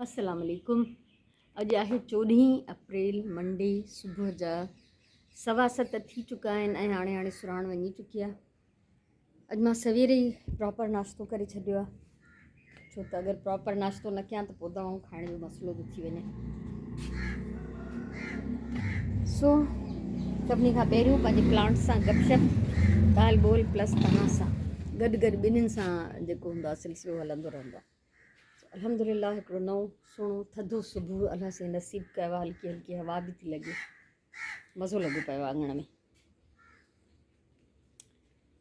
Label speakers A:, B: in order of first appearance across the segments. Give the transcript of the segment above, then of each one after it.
A: अस्सलाम वालेकुम। अॼु आहे 14 अप्रैल मंडे। सुबुह जा 7:15 थी चुका आहिनि ऐं हाणे सुराण वञी चुकी आहे। अॼु मां सवेरे ई प्रॉपर नाश्तो करे छॾियो आहे, छो त अगरि प्रॉपर नाश्तो न कयां त पोइ दवाऊं खाइण जो मसइलो थो थी वञे। सो सभिनी खां पहिरियों पंहिंजे प्लांट सां गपशप ॻाल्हि ॿोल प्लस तव्हां सां गॾु ॿिन्हिनि सां जेको हूंदो आहे सिलसिलो हलंदो रहंदो आहे। अल्हम्दुलिल्लाह हिकिड़ो नओं सुहिणो थधो सुबुह अलाह से नसीब कयो आहे। हल्की हल्की हवा बि थी लॻे, मज़ो लॻो पियो आहे अङण में।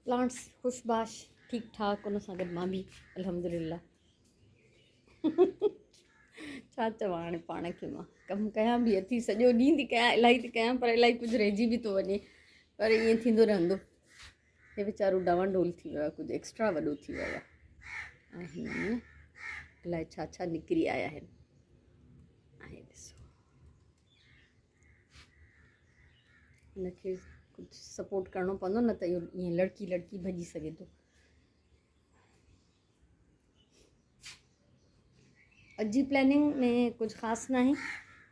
A: प्लांट्स ख़ुशबाश ठीकु ठाक, उन सां गॾु मां बि अल्हम्दुलिल्लाह। छा चवां हाणे पाण खे, मां कमु कयां बि अथी, सॼो ॾींहुं थी कयां, इलाही थी कयां, पर इलाही कुझु रहिजी बि थो वञे, पर ईअं थींदो रहंदो। हे वीचारो डावांडोल थी वियो आहे, कुझु एक्स्ट्रा वॾो थी वियो आहे ऐं हिन में अलाए छा छा निकिरी आया आहिनि। ऐं ॾिसो हिनखे कुझु सपोर्ट करिणो पवंदो, न त इहो ईअं लड़की लड़की भॼी सघे थो। अॼु जी प्लैनिंग में कुझु ख़ासि न आहे,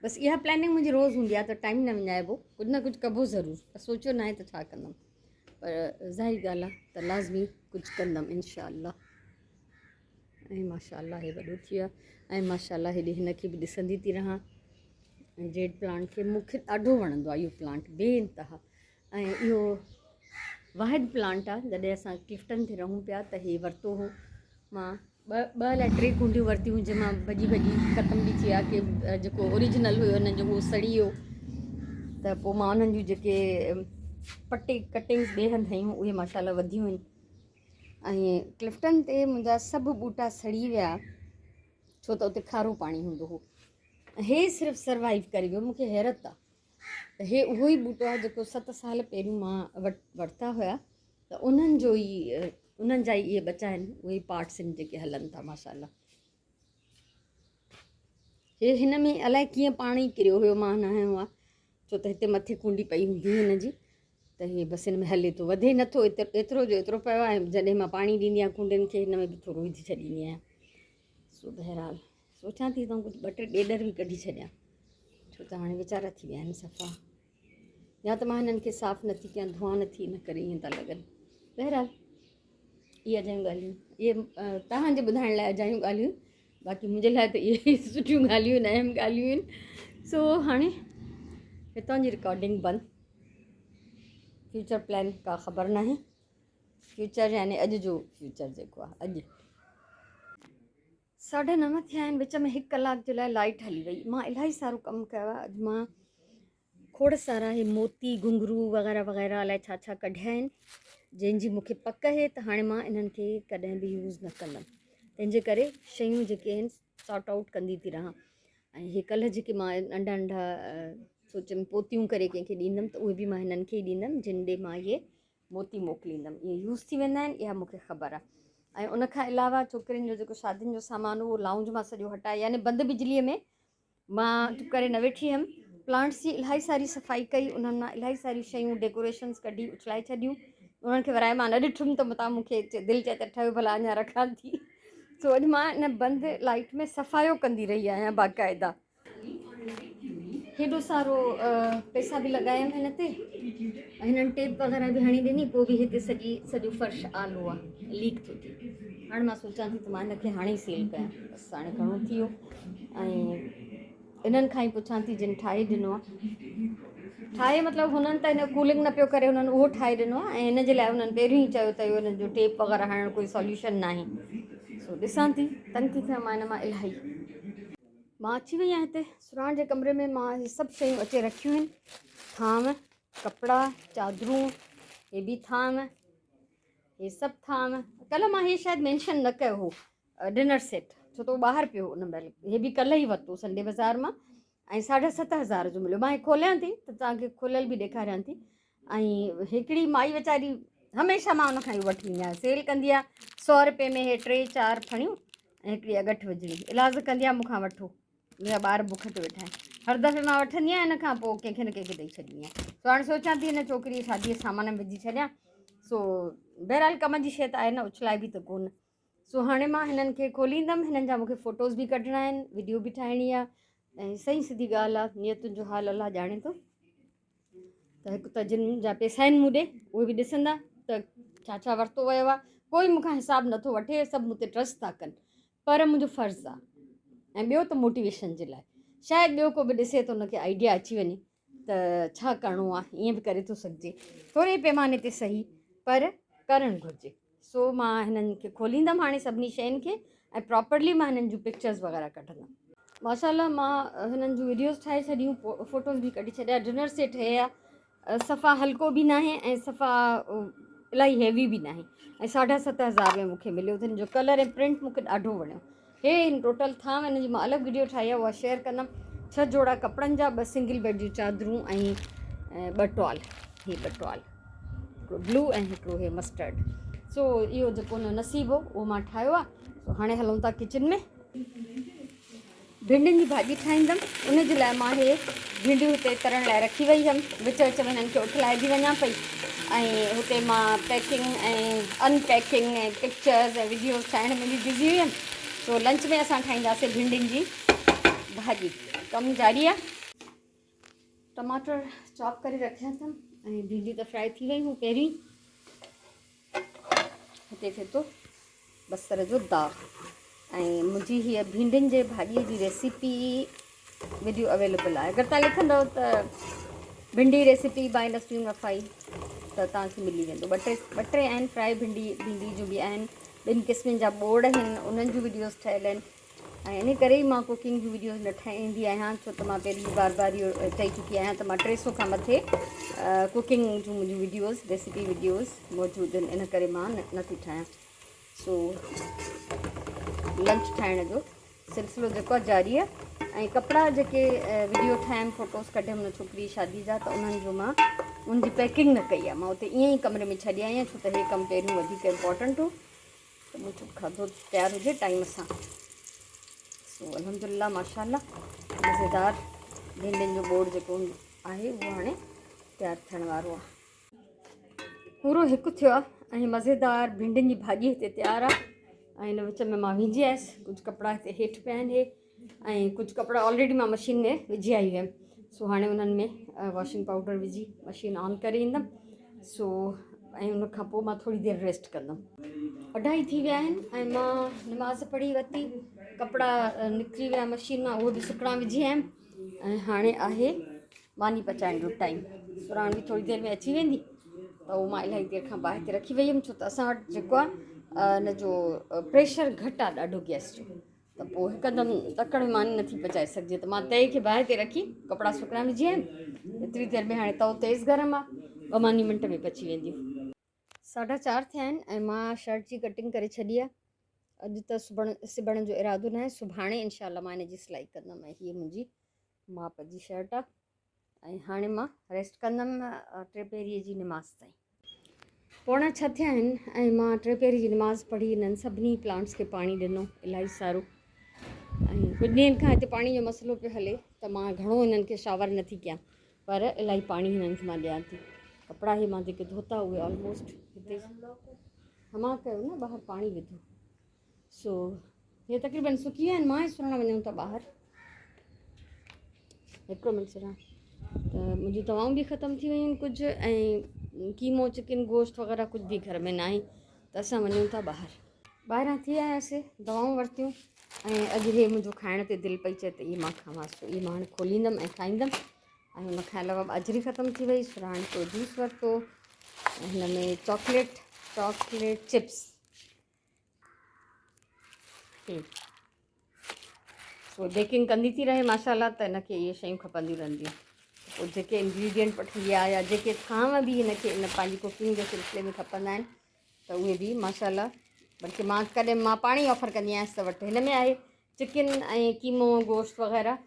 A: बसि इहा प्लैनिंग मुंहिंजी रोज़ु हूंदी आहे त टाइम न विञाइबो, कुझु न कुझु कबो ज़रूरु। पर सोचियो न आहे त छा कंदमि, पर ज़ाहिर ॻाल्हि आहे त लाज़मी कुझु कंदमि इंशाअल्लाह। ऐं माशाअल्लाह हे वॾो थी वियो आहे ऐं माशाअल्लाह हेॾे हिनखे बि ॾिसंदी थी रहां। ऐं जेड प्लांट खे मूंखे ॾाढो वणंदो आहे इहो प्लांट बेइंतहा। ऐं इहो वाहिद प्लांट आहे, जॾहिं असां क्लिफ्टन ते रहूं पिया त हे वरितो हो मां। ॿ अलाए 3 कुंडियूं वरितियूं, जंहिंमां भॼी ख़तम बि थी विया, की जेको ओरिजिनल हुयो हुननि जो उहो सड़ी वियो, त पोइ मां उन्हनि जूं जेके कटिंग्स ॿिए हंधि हयूं उहे माशाअल्लाह वधियूं आहिनि। ऐं क्लिफ्टन ते मुंहिंजा सभु ॿूटा सड़ी विया, छो त उते खारो पाणी हूंदो हो। हे सिर्फ़ु सर्वाइव करे वियो। मूंखे हैरत आहे त हे उहो ई ॿूटो आहे जेको 7 साल पहिरियों मां वरिता हुया, त उन्हनि जा ई इहे बचा आहिनि, उहे पार्ट्स आहिनि जेके हलनि था माशाअल्लाह। हे हिन में अलाए कीअं पाणी किरियो हुयो, मां न हयो आहे, छो त हिते मथे कुंडी पई हूंदी हिनजी, त हे बसि हिन में हले थो, वधे नथो, एतिरो जो एतिरो पियो आहे। जॾहिं मां पाणी ॾींदी आहियां कुंडियुनि खे, हिन में बि थोरो विझी छॾींदी आहियां। सो बहरहाल सोचां थी त कुझु 2-3 ॾेॾर बि कढी छॾियां, छो त हाणे वीचारा थी विया आहिनि सफ़ा, या त मां हिननि खे साफ़ु नथी कयां, धोआ नथी, इन करे ईअं था लॻनि। बहरहाल इहे अजायूं ॻाल्हियूं, इहे तव्हांजे ॿुधाइण लाइ अजायूं ॻाल्हियूं, बाक़ी मुंहिंजे लाइ त इहे सुठियूं ॻाल्हियूं आहिनि, अहम ॻाल्हियूं आहिनि। सो हाणे हितां जी रिकॉर्डिंग बंदि। फ्यूचर प्लान का ख़बर न आहे, फ्यूचर यानी अॼु जो फ्यूचर जेको आहे। अॼु 9:30 थिया आहिनि, विच में 1 कलाक जे लाइ लाइट हली वई। मां इलाही सारो कमु कयो आहे अॼु। मां खोड़ सारा हे मोती घुंघरू वग़ैरह वग़ैरह अलाए छा छा कढिया आहिनि, जंहिंजी मूंखे पक आहे त हाणे मां इन्हनि खे कॾहिं बि यूज़ न कंदमि। तंहिंजे करे शयूं जेके आहिनि सॉर्ट आउट कंदी थी रहां। ऐं हे कल्ह जेके मां नंढा नंढा सोचमि पोतियूं करे कंहिंखे ॾींदमि, त उहे बि मां हिननि खे ई ॾींदमि, जिन ॾे मां इहे मोती मोकिलींदमि। इहे यूज़ थी वेंदा आहिनि, इहा मूंखे ख़बर आहे। ऐं उनखां अलावा छोकिरियुनि जो जेको शादियुनि जो सामान उहो लाउंज मां सॼो हटाए, यानी बंदि बिजलीअ में मां चुप करे न वेठी हुयमि। प्लांट्स जी इलाही सारी सफ़ाई कई, उन्हनि मां इलाही सारी शयूं डेकोरेशन्स कढी उछलाए छॾियूं, उन्हनि खे वराए मां न ॾिठुमि त मतां मूंखे दिलि चए त ठहियो भला अञा रखां थी। सो अॼु मां इन बंदि लाइट में सफ़ायो कंदी रही आहियां बाक़ाइदा। हेॾो सारो पैसा बि लॻायमि हिन ते, हिननि टेप वग़ैरह बि हणी ॾिनी, पोइ बि हिते सॼो फर्श आलो आहे, लीक थो थिए। हाणे मां सोचां थी त मां हिनखे हाणे ई सेल कयां, बसि हाणे घणो थी वियो। ऐं इन्हनि खां ई पुछां थी जिन ठाहे ॾिनो आहे, ठाहे मतिलबु हुननि त हिन कूलिंग न पियो करे, हुननि उहो ठाहे ॾिनो आहे। ऐं हिन जे लाइ हुननि पहिरियों ई चयो त हिन जो टेप वग़ैरह हणण कोई सॉल्यूशन न आहे। सो ॾिसां थी, तंग थी थियां मां हिन मां इलाही। मां अची वई आहियां हिते सुराण जे कमरे में। मां इहे सभु शयूं अचे रखियूं आहिनि, थांव, कपिड़ा, चादरूं, हे बि थांव, हे सभु थांव। कल्ह मां हे शायदि मैंशन न कयो हो डिनर सेट, छो त उहो ॿाहिरि पियो उन महिल। हे बि कल्ह ई वरितो संडे बाज़ार मां, ऐं 7,500 जो मिलियो। मां हे खोलियां थी त तव्हांखे खुलियल बि ॾेखारियां थी। ऐं हिकिड़ी माई वीचारी, हमेशह मां उनखां ई वठी ईंदी आहियां, सेल कंदी आहे 100 रुपए में, हे 3-4 फणियूं ऐं हिकिड़ी अगठ विझणी, इलाज़ कंदी आहे मूंखां वठो, मुंहिंजा ॿार बुख ते वेठा आहिनि। हर दफ़े मां वठंदी आहियां, हिन खां पोइ कंहिंखे न कंहिंखे ॾेई छॾींदी आहियां। सो हाणे सोचां थी हिन छोकिरी शादीअ सामान में विझी छॾियां। सो बहरहाल कम जी शइ त आहे न, उछलाए बि त कोन। सो हाणे मां हिननि खे खोलींदमि, हिननि जा मूंखे फ़ोटोज़ बि कढणा आहिनि, वीडियो बि ठाहिणी आहे, ऐं सही सिधी ॻाल्हि आहे, नियतुनि जो हाल अलाह ॼाणे थो। त हिकु त जिन जा पैसा आहिनि मूं ॾे उहे बि ॾिसंदा त छा छा वरितो वियो आहे। कोई मूंखां हिसाबु नथो वठे, सभु मूं ते ट्रस्ट था कनि, पर मुंहिंजो फ़र्ज़ु आहे। ऐं ॿियो त मोटिवेशन जे लाइ, शायदि ॿियो को बि ॾिसे त हुनखे आइडिया अची वञे त छा करिणो आहे, ईअं बि करे थो सघिजे, थोरे पैमाने ते सही, पर करणु घुरिजे। सो मां हिननि खे खोलींदमि हाणे सभिनी शयुनि खे, ऐं प्रॉपरली मां हिननि जूं पिक्चर्स वग़ैरह कढंदमि। माशाल्लाह मां हिननि जूं वीडियोज़ ठाहे छॾियूं, फ़ोटोज़ बि कढी छॾिया। डिनर सेट हे आहे, सफ़ा हल्को बि न आहे ऐं सफ़ा इलाही हैवी बि न आहे, ऐं 7,500 में मूंखे मिलियो। हिन जो कलर ऐं प्रिंट मूंखे ॾाढो वणियो। हे हिन टोटल था, हिन जी मां अलॻि वीडियो ठाही आहे, उहा शेयर कंदमि। 6 जोड़ा कपिड़नि जा, 2 सिंगल बेड जूं चादरूं ऐं 2 टॉल, हे 2 टॉल, हिकिड़ो ब्लू ऐं हिकिड़ो हे मस्टर्ड। सो इहो जेको हुन नसीबु हो उहो मां ठाहियो आहे। सो हाणे हलूं था किचन में। भिंडियुनि जी भाॼी ठाहींदमि, उन जे लाइ मां हे भिंडियूं हिते तरण लाइ रखी वई हुअमि। विच विच में हिननि खे उथलाइजी वञा पई, ऐं हुते मां पैकिंग ऐं अनपैकिंग ऐं पिक्चर्स ऐं वीडियोज़ ठाहिण में बि बिज़ी हुअमि। सो लंच में असां ठाहींदासीं भिंडियुनि जी भाॼी, कमु जारी आहे। टमाटर चॉप करे रखिया अथमि, ऐं भिंडियूं त फ्राई थी वई हूं पहिरीं। हिते थिए थो बसर जो दाग, ऐं मुंहिंजी हीअ भिंडियुनि जे भाॼीअ जी रेसिपी वीडियो अवेलेबल आहे। अगरि तव्हां लिखंदव त भिंडी रेसिपी बाय नसरीन वफ़ाई त तव्हांखे मिली वेंदो। ॿ टे आहिनि, फ्राई भिंडी जूं बि आहिनि, 2 क़िस्मनि जा बोड़ आहिनि, उन्हनि जूं वीडियोज़ ठहियल आहिनि। ऐं इन करे ई मां कुकिंग जूं वीडियोज़ न ठाहींदी आहियां, छो त मां पहिरीं बार इहो चई चुकी आहियां त मां 300 खां मथे कुकिंग जूं मुंहिंजूं वीडियोज़, रेसिपी वीडियोज़ मौजूदु आहिनि, इन करे मां नथी ठाहियां। सो लंच ठाहिण जो सिलसिलो जेको आहे जारी आहे। ऐं कपिड़ा जेके वीडियो ठाहियमि, फ़ोटोज़ कढियमि हुन छोकिरी शादी जा, त उन्हनि जो मां उनजी पैकिंग न कई आहे, मां उते ईअं ई कमरे में छॾी आहियां, छो त हे कमु पहिरियों वधीक इम्पॉर्टेंट हो, त मुंहिंजो खाधो तयारु हुजे टाइम सां। सो अल्हम्दुलिल्लाह माशाल्लाह मज़ेदार भिंडियुनि जो बोड़ जेको आहे उहो हाणे तयारु थियण वारो आहे। पूरो हिकु थियो आहे ऐं मज़ेदार भिंडियुनि जी भाॼी हिते तयारु आहे। ऐं हिन विच में मां विझी आयसि, कुझु कपिड़ा हिते हेठि पिया आहिनि, ऐं कुझु कपिड़ा ऑलरेडी मां मशीन में विझी आई हुयमि। सो हाणे उन्हनि में वॉशिंग पाउडर विझी मशीन ऑन करे ईंदमि। सो ऐं उन खां पोइ मां थोरी देरि रेस्ट कंदमि। 2:30 थी विया आहिनि ऐं मां नमाज़ पढ़ी वरिती, कपिड़ा निकिरी विया मशीन मां, उहे बि सुकणा विझी आयमि। ऐं हाणे आहे मानी पचाइण जो टाइम। सुराण बि थोरी देरि में अची वेंदी, त उहो मां इलाही देरि खां ॿाहिरि ते रखी वई हुयमि, छो त असां वटि जेको आहे हिन जो प्रेशर घटि आहे ॾाढो गैस जो, त पोइ हिकदमि तकड़ि में मानी नथी पचाए सघिजे। त मां तए खे ॿाहिरि ते रखी कपिड़ा सुकणा विझी आयमि। एतिरी देरि में हाणे तओ तेज़ गरम आहे, 2 मिंट में पची वेंदियूं। 4:30 थिया आहिनि ऐं मां शर्ट जी कटिंग करे छॾी आहे। अॼु त सिबण जो इरादो न आहे, सुभाणे इनशाला मां हिन जी सिलाई कंदमि। ऐं हीअ मुंहिंजी माप जी शर्ट आहे, ऐं हाणे मां रेस्ट कंदमि 3 पहिरीं जी निमाज़ ताईं। 4:45 थिया आहिनि ऐं मां 3 पहिरीं जी निमाज़ पढ़ी हिननि सभिनी प्लांट्स खे पाणी ॾिनो इलाही सारो। ऐं कुझु ॾींहंनि खां हिते पाणी जो मसइलो पियो हले, त मां घणो हिननि खे शावर नथी कयां, पर इलाही पाणी हिननि खे मां ॾियां थी। कपिड़ा ई मां जेके धोता उहे ऑलमोस्ट हिते हमा कयो न, ॿाहिरि पाणी विधो। सो हे तक़रीबन सुकी विया आहिनि, मां ई सुरण वञूं था ॿाहिरि। हिकिड़ो मिंट सुरण, त मुंहिंजी दवाऊं बि ख़तमु थी वियूं आहिनि कुझु, ऐं कीमो चिकन गोश्त वग़ैरह कुझु बि घर में न आहे, त असां वञूं था ॿाहिरि। ॿाहिरां थी आयासीं, दवाऊं वरितियूं, ऐं अॼु हे मुंहिंजो खाइण ते दिलि पई चए त इहे मां खावांसि, इहे मां हाणे खोलींदमि ऐं खाईंदमि। ऐं हुन खां अलावा ॿाजरी ख़तमु थी वई, सुराण तो जूस वरितो, ऐं हिन में चॉकलेट चिप्स। सो बेकिंग कंदी थी रहे माशाल्लाह, त हिनखे इहे शयूं खपंदियूं रहंदियूं। पोइ जेके इंग्रीडियंट वठंदी आहे या जेके थांव बि हिनखे इन पंहिंजी कुकिंग जे सिलसिले में खपंदा आहिनि, त उहे बि माशाल्लाह, बल्कि मां पाण ई ऑफर कंदी आहियांसि, त वटि हिन में आहे चिकन ऐं कीमो गोश्त वग़ैरह।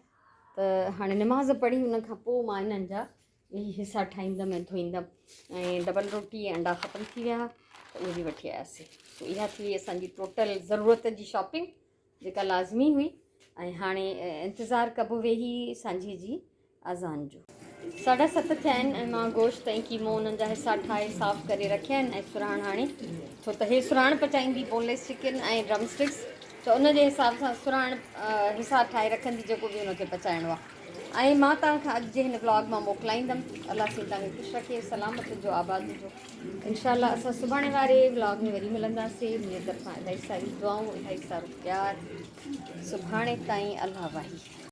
A: त हाणे निमाज़ पढ़ी उन खां पोइ मां हिननि जा इहे हिसा ठाहींदमि ऐं धोईंदमि। ऐं डबल रोटी ऐं अंडा ख़तमु थी विया, त उहे बि वठी आयासीं। सो इहा थी वई असांजी टोटल ज़रूरत जी शॉपिंग, जेका लाज़मी हुई। ऐं हाणे इंतज़ारु कबो वेही सांझी जी अज़ान जो। 7:30 थिया आहिनि ऐं मां गोश्त ऐं कीमो उन्हनि जा हिसा ठाहे साफ़ु करे रखिया आहिनि ऐं सुराण हाणे छो त हे सुराण पचाईंदी बोनलेस चिकन ऐं ड्रम स्टिक्स, त उनजे हिसाब सां सुराण हिसा ठाहे रखंदी जेको बि उनखे पचाइणो आहे। ऐं मां तव्हांखां अॼु जे हिन ब्लॉग मां मोकिलाईंदमि। अलाह साईं तव्हांखे ख़ुशि रखे, सलामत जो, आबाद जो। इंशाल्लाह असां सुभाणे वारे ब्लॉग में वरी मिलंदासीं। मुंहिंजे तरफ़ां इलाही सारी दुआऊं, इलाही सारो प्यार। सुभाणे ताईं अल्लाह वाही।